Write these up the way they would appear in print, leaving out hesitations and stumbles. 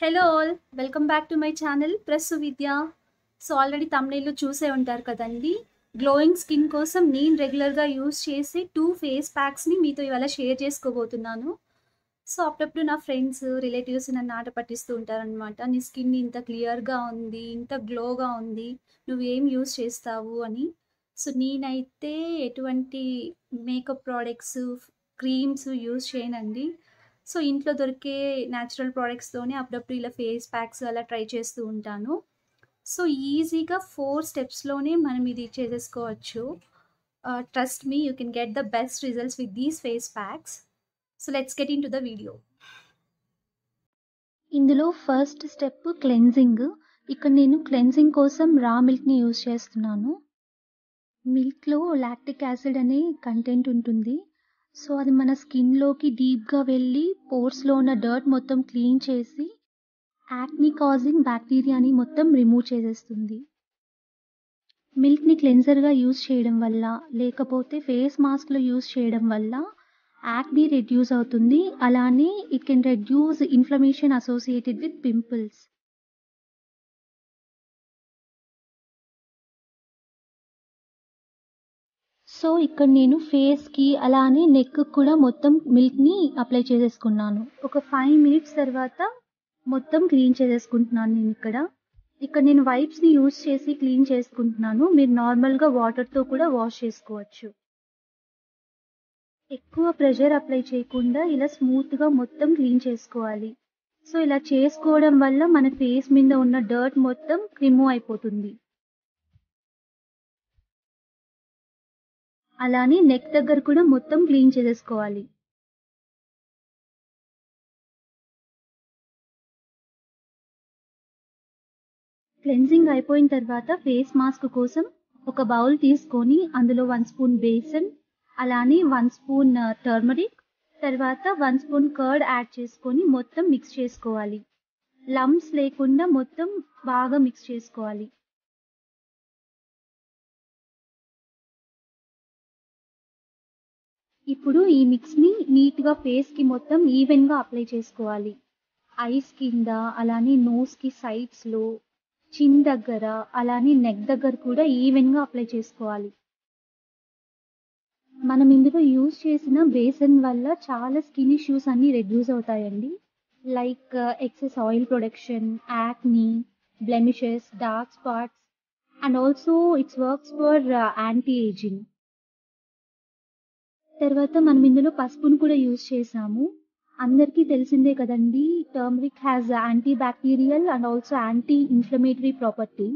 Hello all welcome back to my channel Prasu Vidya. So already తమ్నైల్లో చూసే ఉంటారు కదండి. గ్లోయింగ్ స్కిన్ కోసం నేను రెగ్యులర్గా యూస్ చేసే 2 ఫేస్ ప్యాక్స్ని మీతో ఇవాళ షేర్ చేసుకోబోతున్నాను. సో అప్పుడప్పుడు నా ఫ్రెండ్స్ రిలేటివ్స్ నన్ను ఆట పట్టిస్తూ ఉంటారనమాట. నీ స్కిన్ ఇంత క్లియర్గా ఉంది, ఇంత గ్లోగా ఉంది, నువ్వేం యూస్ చేస్తావు అని. సో నేనైతే ఎటువంటి మేకప్ ప్రోడక్ట్స్, క్రీమ్స్ యూస్ చేయనండి. సో ఇంట్లో దొరికే న్యాచురల్ ప్రోడక్ట్స్తోనే అప్పుడప్పుడు ఇలా ఫేస్ ప్యాక్స్ అలా ట్రై చేస్తూ ఉంటాను. సో ఈజీగా 4 స్టెప్స్లోనే మనం ఇది చేసేసుకోవచ్చు. Trust me, you can get the best results with these face packs. So let's get in to the video. ఇందులో ఫస్ట్ స్టెప్ క్లెన్జింగ్. ఇక్కడ నేను క్లెన్జింగ్ కోసం రా మిల్క్ని యూజ్ చేస్తున్నాను. మిల్క్లో లాక్టిక్ యాసిడ్ అనే కంటెంట్ ఉంటుంది. సో అది మన స్కిన్లోకి డీప్గా వెళ్ళి పోర్స్లో ఉన్న డర్ట్ మొత్తం క్లీన్ చేసి యాక్ని కాజింగ్ బ్యాక్టీరియాని మొత్తం రిమూవ్ చేసేస్తుంది. మిల్క్ని క్లెన్జర్గా యూజ్ చేయడం వల్ల, లేకపోతే ఫేస్ మాస్క్లో యూజ్ చేయడం వల్ల యాక్ని రెడ్యూస్ అవుతుంది. అలానే it can reduce inflammation associated with pimples. So ఇక్కడ నేను ఫేస్కి అలానే నెక్ కూడా మొత్తం మిల్క్ని అప్లై చేసేసుకున్నాను. ఒక 5 మినిట్స్ తర్వాత మొత్తం క్లీన్ చేసేసుకుంటున్నాను. ఇక్కడ నేను వైప్స్ని యూజ్ చేసి క్లీన్ చేసుకుంటున్నాను. మీరు నార్మల్గా వాటర్తో కూడా వాష్ చేసుకోవచ్చు. ఎక్కువ ప్రెషర్ అప్లై చేయకుండా ఇలా స్మూత్గా మొత్తం క్లీన్ చేసుకోవాలి. సో ఇలా చేసుకోవడం వల్ల మన ఫేస్ మీద ఉన్న డర్ట్ మొత్తం రిమూవ్ అయిపోతుంది. అలానే నెక్ దగ్గర కూడా మొత్తం క్లీన్ చేసేసుకోవాలి. క్లెన్జింగ్ అయిపోయిన తర్వాత ఫేస్ మాస్క్ కోసం ఒక బౌల్ తీసుకొని అందులో 1 స్పూన్ బేసన్, అలానే 1 స్పూన్ టర్మరిక్, తర్వాత 1 స్పూన్ కర్డ్ యాడ్ చేసుకొని మొత్తం మిక్స్ చేసుకోవాలి. లమ్స్ లేకుండా మొత్తం బాగా మిక్స్ చేసుకోవాలి. ఇప్పుడు ఈ మిక్స్ని నీట్గా ఫేస్కి మొత్తం ఈవెన్గా అప్లై చేసుకోవాలి. ఐస్ కింద, అలానే నోస్కి సైడ్స్లో, చిన్ దగ్గర, అలానే నెక్ దగ్గర కూడా ఈవెన్గా అప్లై చేసుకోవాలి. మనం ఇందులో యూజ్ చేసిన బేసన్ వల్ల చాలా స్కిన్ ఇష్యూస్ అన్నీ రెడ్యూస్ అవుతాయండి. Like excess oil production, acne, blemishes, dark spots, and also it's works for anti ageing. తర్వాత మనం ఇందులో పసుపును కూడా యూజ్ చేసాము. అందరికీ తెలిసిందే కదండి, turmeric has anti bacterial and also anti inflammatory property.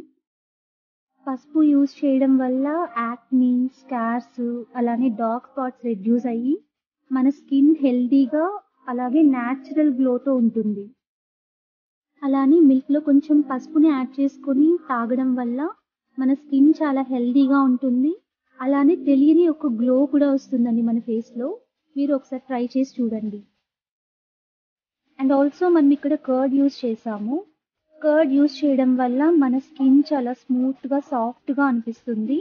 పసుపు యూజ్ చేయడం వల్ల యాక్నీ, స్కార్స్, అలానే డార్క్ స్పాట్స్ రెడ్యూస్ అయ్యి మన స్కిన్ హెల్దీగా అలాగే న్యాచురల్ గ్లోతో ఉంటుంది. అలానే మిల్క్లో కొంచెం పసుపుని యాడ్ చేసుకొని తాగడం వల్ల మన స్కిన్ చాలా హెల్దీగా ఉంటుంది. అలానే తెలియని ఒక గ్లో కూడా వస్తుందండి మన ఫేస్లో. మీరు ఒకసారి ట్రై చేసి చూడండి. అండ్ ఆల్సో మనం ఇక్కడ కర్డ్ యూజ్ చేసాము. కర్డ్ యూజ్ చేయడం వల్ల మన స్కిన్ చాలా స్మూత్గా, సాఫ్ట్గా అనిపిస్తుంది.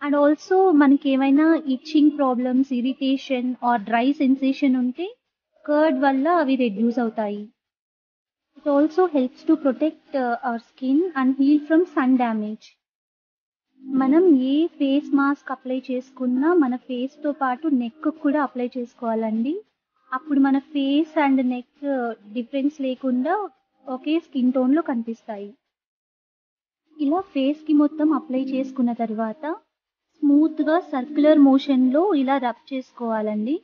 అండ్ ఆల్సో మనకి ఏమైనా itching problems, irritation or dry sensation ఉంటే కర్డ్ వల్ల అవి రెడ్యూస్ అవుతాయి. It also helps to protect our skin and heal from sun damage. మనం ఏ ఫేస్ మాస్క్ అప్లై చేసుకున్నా మన ఫేస్తో పాటు నెక్ కూడా అప్లై చేసుకోవాలండి. అప్పుడు మన ఫేస్ అండ్ నెక్ డిఫరెన్స్ లేకుండా ఒకే స్కిన్ టోన్లో కనిపిస్తాయి. ఇలా ఫేస్కి మొత్తం అప్లై చేసుకున్న తర్వాత స్మూత్గా సర్క్యులర్ మోషన్లో ఇలా రబ్ చేసుకోవాలండి.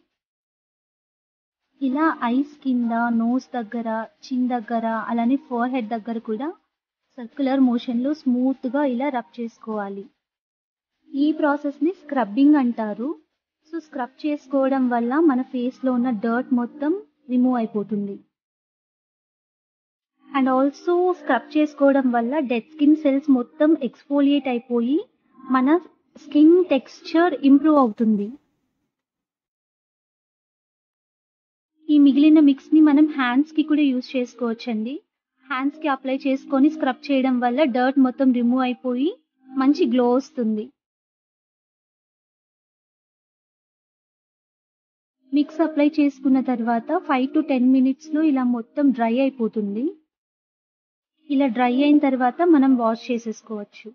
ఇలా ఐస్ కింద, నోస్ దగ్గర, చిన్ దగ్గర, అలానే ఫోర్ హెడ్ దగ్గర కూడా సర్క్యులర్ మోషన్లో స్మూత్గా ఇలా రబ్ చేసుకోవాలి. ఈ ప్రాసెస్ని స్క్రబ్బింగ్ అంటారు. సో స్క్రబ్ చేసుకోవడం వల్ల మన ఫేస్లో ఉన్న డర్ట్ మొత్తం రిమూవ్ అయిపోతుంది. అండ్ ఆల్సో స్క్రబ్ చేసుకోవడం వల్ల డెడ్ స్కిన్ సెల్స్ మొత్తం ఎక్స్ఫోలియేట్ అయిపోయి మన స్కిన్ టెక్స్చర్ ఇంప్రూవ్ అవుతుంది. ఈ మిగిలిన మిక్స్ని మనం హ్యాండ్స్కి కూడా యూజ్ చేసుకోవచ్చండి. హ్యాండ్స్కి అప్లై చేసుకొని స్క్రబ్ చేయడం వల్ల డర్ట్ మొత్తం రిమూవ్ అయిపోయి మంచి గ్లో వస్తుంది. మిక్స్ అప్లై చేసుకున్న తర్వాత 5 to 10 మినిట్స్లో ఇలా మొత్తం డ్రై అయిపోతుంది. ఇలా డ్రై అయిన తర్వాత మనం వాష్ చేసేసుకోవచ్చు.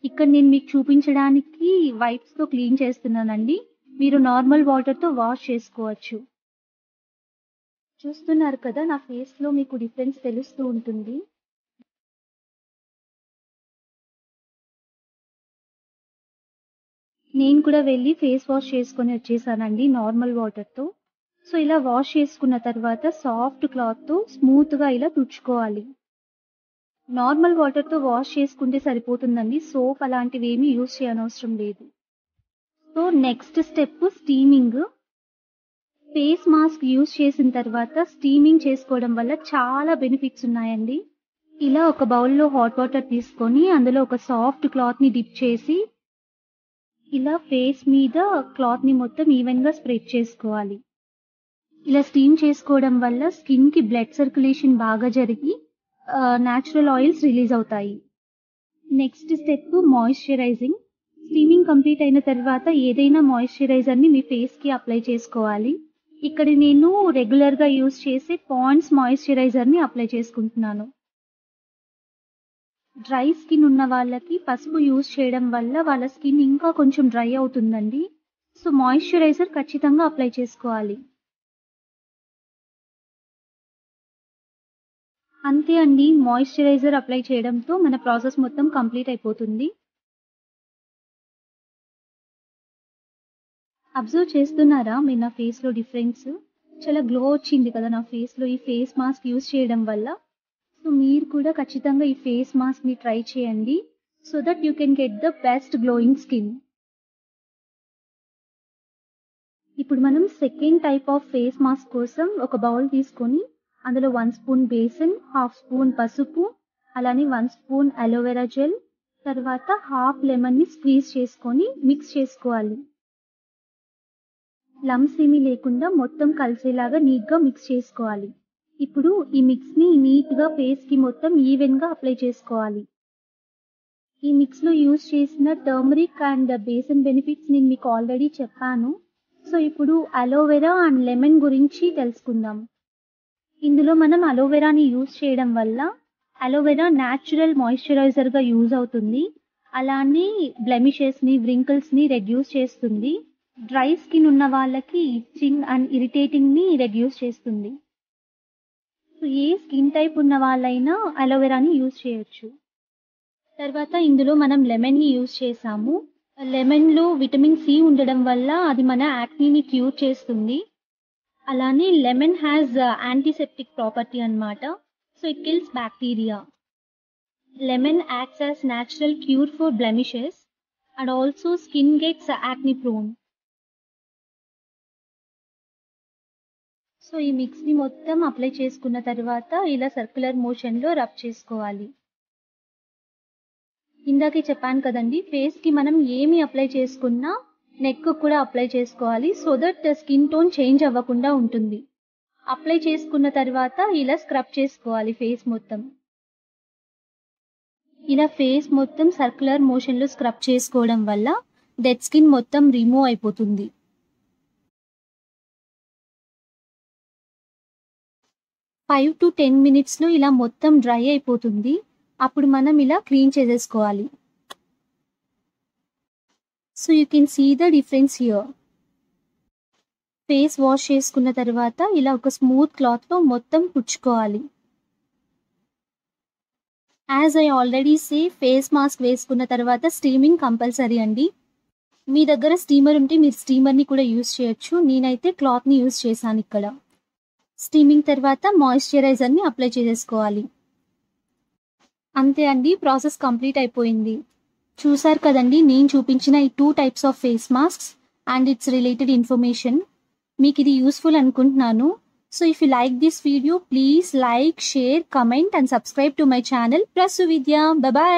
ఇక్కడ నేను మీకు చూపించడానికి వైప్స్తో క్లీన్ చేస్తున్నానండి. మీరు నార్మల్ వాటర్తో వాష్ చేసుకోవచ్చు. చూస్తున్నారు కదా, నా ఫేస్లో మీకు డిఫరెన్స్ తెలుస్తూ ఉంటుంది. నేను కూడా వెళ్ళి ఫేస్ వాష్ చేసుకొని వచ్చేసానండి నార్మల్ వాటర్తో. సో ఇలా వాష్ చేసుకున్న తర్వాత సాఫ్ట్ క్లాత్తో స్మూత్గా ఇలా తుడుచుకోవాలి. నార్మల్ వాటర్తో వాష్ చేసుకుంటే సరిపోతుందండి. సోప్ అలాంటివి ఏమీ యూజ్ చేయనవసరం లేదు. So next step steaming. Face mask use చేసిన తర్వాత స్టీమింగ్ చేసుకోవడం వల్ల చాలా బెనిఫిట్స్ ఉన్నాయండి. ఇలా ఒక బౌల్లో హాట్ వాటర్ తీసుకొని అందులో ఒక సాఫ్ట్ క్లాత్ని డిప్ చేసి ఇలా ఫేస్ మీద క్లాత్ని మొత్తం ఈవెన్గా స్ప్రెడ్ చేసుకోవాలి. ఇలా స్టీమ్ చేసుకోవడం వల్ల స్కిన్కి బ్లడ్ సర్క్యులేషన్ బాగా జరిగి న్యాచురల్ ఆయిల్స్ రిలీజ్ అవుతాయి. Next step moisturising. Steaming complete అయిన తర్వాత ఏదైనా మాయిశ్చరైజర్ని మీ ఫేస్కి అప్లై చేసుకోవాలి. ఇక్కడ నేను రెగ్యులర్గా యూజ్ చేసే పాండ్స్ మాయిశ్చరైజర్ని అప్లై చేసుకుంటున్నాను. డ్రై స్కిన్ ఉన్న వాళ్ళకి పసుపు యూజ్ చేయడం వల్ల వాళ్ళ స్కిన్ ఇంకా కొంచెం డ్రై అవుతుందండి. సో మాయిశ్చరైజర్ ఖచ్చితంగా అప్లై చేసుకోవాలి. అంతే అండి, మాయిశ్చరైజర్ అప్లై చేయడంతో మన ప్రాసెస్ మొత్తం కంప్లీట్ అయిపోతుంది. అబ్జర్వ్ చేస్తున్నారా మీరు నా ఫేస్లో డిఫరెన్స్? చాలా గ్లో వచ్చింది కదా నా ఫేస్లో ఈ ఫేస్ మాస్క్ యూజ్ చేయడం వల్ల. సో మీరు కూడా ఖచ్చితంగా ఈ ఫేస్ మాస్క్ని ట్రై చేయండి. So that you can get the best glowing skin. ఇప్పుడు మనం second type of face mask కోసం ఒక బౌల్ తీసుకొని అందులో 1 స్పూన్ బేసన్, 1/2 స్పూన్ పసుపు, అలానే 1 స్పూన్ అలోవెరా జెల్, తర్వాత 1/2 లెమన్ని స్క్వీజ్ చేసుకొని మిక్స్ చేసుకోవాలి. లమ్స్ ఏమీ లేకుండా మొత్తం కలిసేలాగా నీట్గా మిక్స్ చేసుకోవాలి. ఇప్పుడు ఈ మిక్స్ని నీట్గా ఫేస్కి మొత్తం ఈవెన్గా అప్లై చేసుకోవాలి. ఈ మిక్స్లో యూజ్ చేసిన టర్మరిక్ అండ్ బేసన్ బెనిఫిట్స్ నేను మీకు ఆల్రెడీ చెప్పాను. సో ఇప్పుడు అలోవెరా అండ్ లెమన్ గురించి తెలుసుకుందాం. ఇందులో మనం అలోవెరాని యూజ్ చేయడం వల్ల అలోవెరా న్యాచురల్ మాయిశ్చరైజర్గా యూజ్ అవుతుంది. అలానే బ్లెమిషెస్ని, వ్రింకిల్స్ని రెడ్యూస్ చేస్తుంది. డ్రై స్కిన్ ఉన్న వాళ్ళకి ఇచ్చింగ్ అండ్ ఇరిటేటింగ్ని రెడ్యూస్ చేస్తుంది. సో ఏ స్కిన్ టైప్ ఉన్న వాళ్ళైనా అలోవెరాని యూజ్ చేయొచ్చు. తర్వాత ఇందులో మనం లెమన్ని యూజ్ చేసాము. లెమన్లో విటమిన్ సి ఉండడం వల్ల అది మన యాక్నీని క్యూర్ చేస్తుంది. అలానే లెమన్ హ్యాస్ యాంటీసెప్టిక్ ప్రాపర్టీ అన్నమాట. So it kills bacteria. Lemon acts as natural cure for blemishes and also skin gets acne prone. So ఈ మిక్స్ని మొత్తం అప్లై చేసుకున్న తర్వాత ఇలా సర్క్యులర్ మోషన్లో రబ్ చేసుకోవాలి. ఇందాకే చెప్పాను కదండి, ఫేస్కి మనం ఏమి అప్లై చేసుకున్నా నెక్ కూడా అప్లై చేసుకోవాలి. So that skin tone change అవ్వకుండా ఉంటుంది. అప్లై చేసుకున్న తర్వాత ఇలా స్క్రబ్ చేసుకోవాలి ఫేస్ మొత్తం. ఇలా ఫేస్ మొత్తం సర్క్యులర్ మోషన్లో స్క్రబ్ చేసుకోవడం వల్ల డెడ్ స్కిన్ మొత్తం రిమూవ్ అయిపోతుంది. ఫైవ్ టు 10 మినిట్స్లో ఇలా మొత్తం డ్రై అయిపోతుంది. అప్పుడు మనం ఇలా క్లీన్ చేసేసుకోవాలి. So you can see the difference here. Face wash చేసుకున్న తర్వాత ఇలా ఒక స్మూత్ క్లాత్లో మొత్తం పుచ్చుకోవాలి. As I already say, face mask వేసుకున్న తర్వాత స్టీమింగ్ కంపల్సరీ అండి. మీ దగ్గర స్టీమర్ ఉంటే మీరు స్టీమర్ని కూడా యూజ్ చేయొచ్చు. నేనైతే క్లాత్ని యూజ్ చేశాను ఇక్కడ. స్టీమింగ్ తర్వాత మాయిశ్చరైజర్ని అప్లై చేసేసుకోవాలి. అంతే అండి, ప్రాసెస్ కంప్లీట్ అయిపోయింది. చూసారు కదండి నేను చూపించిన ఈ 2 types of face masks and its related information. మీకు ఇది యూస్ఫుల్ అనుకుంటున్నాను. So if you like this video, please like, share, comment and subscribe to my channel Prasu Vidya. Bye.